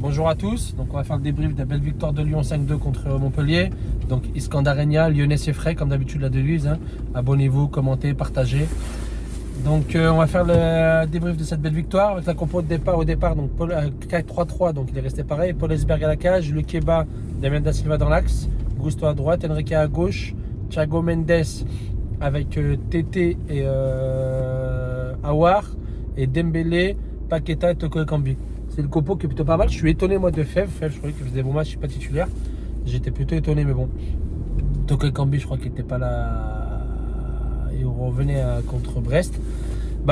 Bonjour à tous, donc on va faire le débrief de la belle victoire de Lyon 5-2 contre Montpellier. Donc Iskandarenia, Lyonnais c'est frais comme d'habitude la devise. Abonnez-vous, commentez, partagez. Donc on va faire le débrief de cette belle victoire avec la compo de départ au départ. Donc Paul 4-3-3, donc il est resté pareil. Paul Esberg à la cage, Lukeba, Damien Da Silva dans l'axe, Gusto à droite, Enrique à gauche, Thiago Mendes avec Tété et Aouar et Dembélé, Paqueta et Toko Ekambi. C'est le compo qui est plutôt pas mal. Je suis étonné moi de Fèvre. Fèvre, je croyais qu'il faisait des bons matchs, je suis pas titulaire. J'étais plutôt étonné, mais bon. Toko Ekambi, je crois qu'il n'était pas là. Et on revenait contre Brest.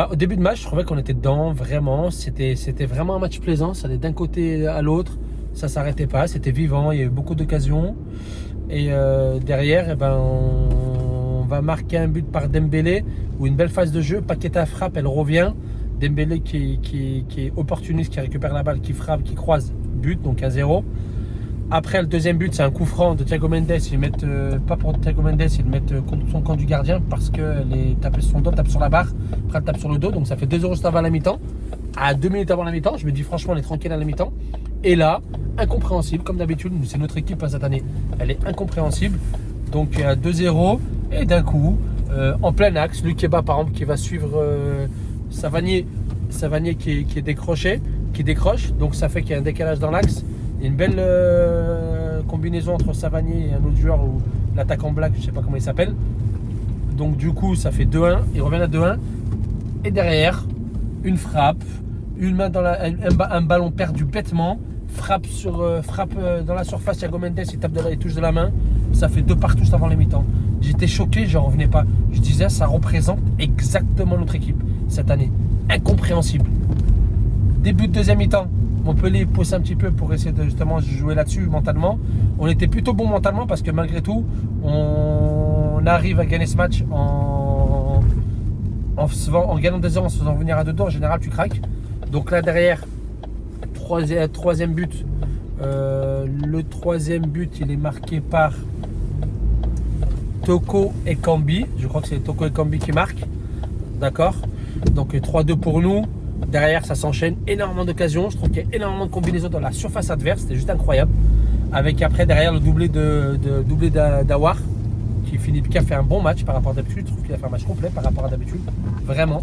Au début de match, je trouvais qu'on était dedans, vraiment. C'était vraiment un match plaisant. Ça allait d'un côté à l'autre. Ça s'arrêtait pas. C'était vivant. Il y a eu beaucoup d'occasions. Et derrière, on va marquer un but par Dembélé ou une belle phase de jeu. Paqueta frappe, elle revient. Dembélé qui est opportuniste, qui récupère la balle, qui frappe, qui croise, but, donc 1-0. Après, le deuxième but, c'est un coup franc de Thiago Mendes. Ils mettent, pas pour Thiago Mendes, ils le mettent contre son camp du gardien parce que son dos tape sur la barre, après elle tape sur le dos. Donc ça fait 2-0 juste avant la mi-temps. À 2 minutes avant la mi-temps, je me dis franchement, on est tranquille à la mi-temps. Et là, incompréhensible, comme d'habitude, c'est notre équipe cette année. Elle est incompréhensible. Donc à 2-0, et d'un coup, en plein axe, Lukeba par exemple qui va suivre Savanier qui est décroché, qui décroche, donc ça fait qu'il y a un décalage dans l'axe. Il y a une belle combinaison entre Savanier et un autre joueur, ou l'attaquant black, je ne sais pas comment il s'appelle. Donc du coup ça fait 2-1, il revient à 2-1. Et derrière, une frappe, une main dans un ballon perdu bêtement, frappe dans la surface, Thiago Mendes il touche de la main, ça fait 2 partout juste avant les mi-temps. J'étais choqué, je n'en revenais pas. Je disais, ça représente exactement notre équipe cette année. Incompréhensible. Début de deuxième mi-temps, Montpellier pousse un petit peu pour essayer de justement jouer là-dessus mentalement. On était plutôt bon mentalement parce que malgré tout, on arrive à gagner ce match en gagnant 2-0, en se faisant venir à 2-2. En général, tu craques. Donc là, derrière, troisième but. Le troisième but, il est marqué par Toko Ekambi. Je crois que c'est Toko Ekambi qui marque. D'accord. Donc 3-2 pour nous. Derrière, ça s'enchaîne. Énormément d'occasions. Je trouve qu'il y a énormément de combinaisons dans la surface adverse. C'était juste incroyable. Avec après, derrière, le doublé d'Aouar qui a fait un bon match par rapport à d'habitude. Je trouve qu'il a fait un match complet par rapport à d'habitude. Vraiment.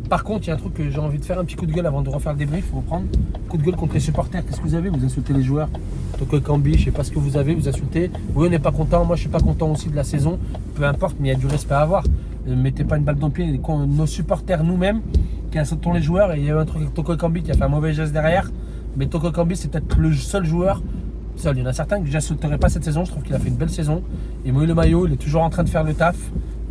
Par contre, il y a un truc que j'ai envie de faire un petit coup de gueule avant de refaire le débrief. Il faut prendre coup de gueule contre les supporters. Qu'est-ce que vous avez? Vous insultez les joueurs. Toko Ekambi, je ne sais pas ce que vous avez, vous insultez. Oui, on n'est pas content. Moi, je ne suis pas content aussi de la saison. Peu importe, mais il y a du respect à avoir. Ne mettez pas une balle dans le pied. Nos supporters, nous-mêmes, qui insultons les joueurs. Et il y a eu un truc avec Toko Ekambi qui a fait un mauvais geste derrière. Mais Toko Ekambi, c'est peut-être le seul joueur. Seul. Il y en a certains que je n'insulterai pas cette saison. Je trouve qu'il a fait une belle saison. Il m'a eu le maillot. Il est toujours en train de faire le taf.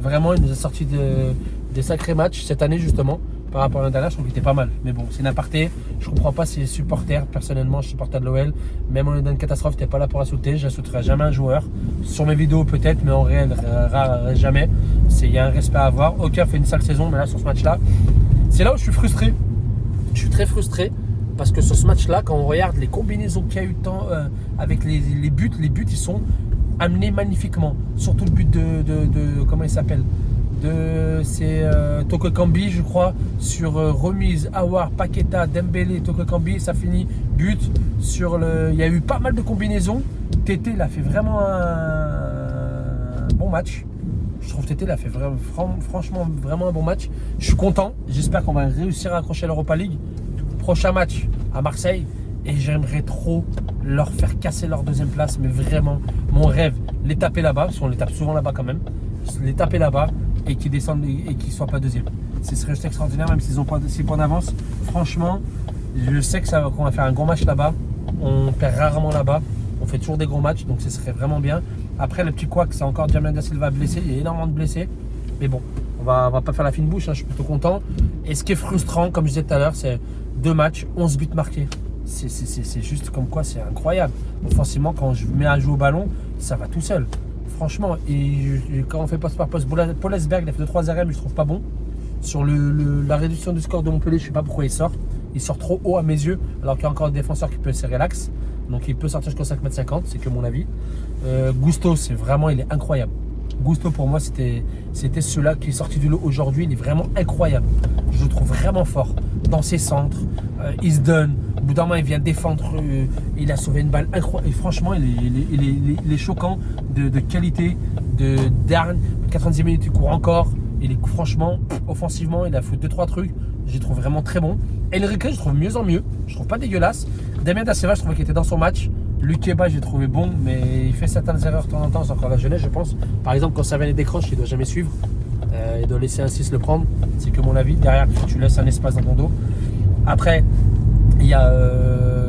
Vraiment, il nous a sorti des sacrés matchs cette année, justement. Par rapport à l'année dernière, je trouve qu'il était pas mal. Mais bon, c'est une aparté. Je comprends pas ces supporters. Personnellement, je suis supporter de l'OL. Même en est dans une catastrophe, t'es pas là pour insulter. J'insulterai jamais un joueur. Sur mes vidéos, peut-être, mais en réel, jamais. Il y a un respect à avoir. Aucun fait une sale saison, mais là, sur ce match-là, c'est là où je suis frustré. Je suis très frustré. Parce que sur ce match-là, quand on regarde les combinaisons qu'il y a eu avec les buts, ils sont amenés magnifiquement. Surtout le but de comment il s'appelle? C'est Toko Ekambi, je crois, sur remise, Aouar, Paqueta, Dembélé, Toko Ekambi, ça finit but sur il y a eu pas mal de combinaisons. Tété, il a fait vraiment un bon match. Je trouve Tété, il a fait franchement vraiment un bon match. Je suis content. J'espère qu'on va réussir à accrocher l'Europa League. Prochain match à Marseille. Et j'aimerais trop leur faire casser leur deuxième place. Mais vraiment, mon rêve, les taper là-bas, parce qu'on les tape souvent là-bas quand même. Les taper là-bas et qu'ils descendent et qu'ils ne soient pas deuxième. Ce serait juste extraordinaire, même s'ils n'ont pas 6 points d'avance. Franchement, je sais qu'on va faire un gros match là-bas. On perd rarement là-bas. On fait toujours des gros matchs, donc ce serait vraiment bien. Après, le petit couac, c'est encore Damien Da Silva blessé. Il y a énormément de blessés. Mais bon, on va pas faire la fine bouche. Je suis plutôt content. Et ce qui est frustrant, comme je disais tout à l'heure, c'est 2 matchs, 11 buts marqués. C'est juste comme quoi, c'est incroyable. Offensivement, quand je mets à jouer au ballon, ça va tout seul. Franchement, et quand on fait poste par poste, Paul Esberg, il a fait 2-3 arrêts, mais je trouve pas bon. Sur la réduction du score de Montpellier, je sais pas pourquoi il sort. Il sort trop haut à mes yeux, alors qu'il y a encore un défenseur qui peut serrer l'axe. Donc il peut sortir jusqu'au 5,50 m, c'est que mon avis. Gusto, il est incroyable. Gusto pour moi c'était celui-là qui est sorti du lot aujourd'hui. Il est vraiment incroyable. Je le trouve vraiment fort dans ses centres. Il se donne. Au bout d'un moment il vient défendre. Il a sauvé une balle incroyable. Et franchement il est choquant de qualité, d'arme. 90 minutes il court encore. Il est franchement offensivement il a fait 2-3 trucs. Je les trouve vraiment très bon. Enrique, je trouve mieux en mieux. Je trouve pas dégueulasse. Damien Da Silva, je trouve qu'il était dans son match. Lukeba, j'ai trouvé bon, mais il fait certaines erreurs de temps en temps. C'est encore la jeunesse, je pense. Par exemple, quand Saviano décroche, il doit jamais suivre. Il doit laisser un 6 le prendre. C'est que mon avis. Derrière, tu laisses un espace dans ton dos. Après, il y a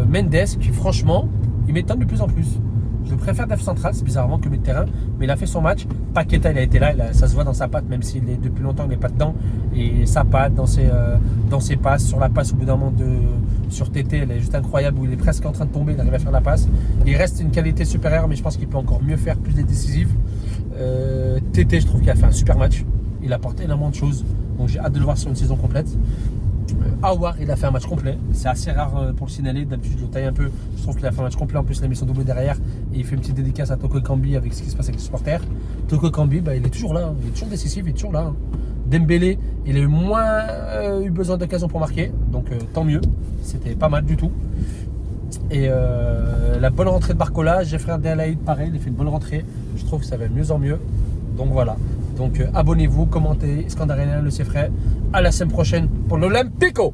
Mendes qui, franchement, il m'étonne de plus en plus. Je préfère Def Central, c'est bizarrement que milieu de terrain, mais il a fait son match. Paqueta, il a été là, ça se voit dans sa patte, même s'il est depuis longtemps, il n'est pas dedans. Et sa patte, dans ses passes, sur la passe au bout d'un moment sur TT, elle est juste incroyable, où il est presque en train de tomber, il arrive à faire la passe. Il reste une qualité supérieure, mais je pense qu'il peut encore mieux faire, plus décisive. TT, je trouve qu'il a fait un super match. Il a apporté énormément de choses, donc j'ai hâte de le voir sur une saison complète. Aouar, il a fait un match complet. C'est assez rare pour le signaler. D'habitude, je le taille un peu. Je trouve qu'il a fait un match complet. En plus, il a mis son double derrière. Et il fait une petite dédicace à Toko Ekambi avec ce qui se passe avec les supporters. Toko Ekambi, il est toujours là. Hein. Il est toujours décisif. Il est toujours là. Hein. Dembélé, il a eu moins eu besoin d'occasion pour marquer. Donc, tant mieux. C'était pas mal du tout. Et la bonne rentrée de Barcola. Jeffrey Adelaide, pareil. Il a fait une bonne rentrée. Je trouve que ça va mieux en mieux. Donc, voilà. Donc abonnez-vous, commentez, Scandarena, le Cefray. À la semaine prochaine pour l'Olympico.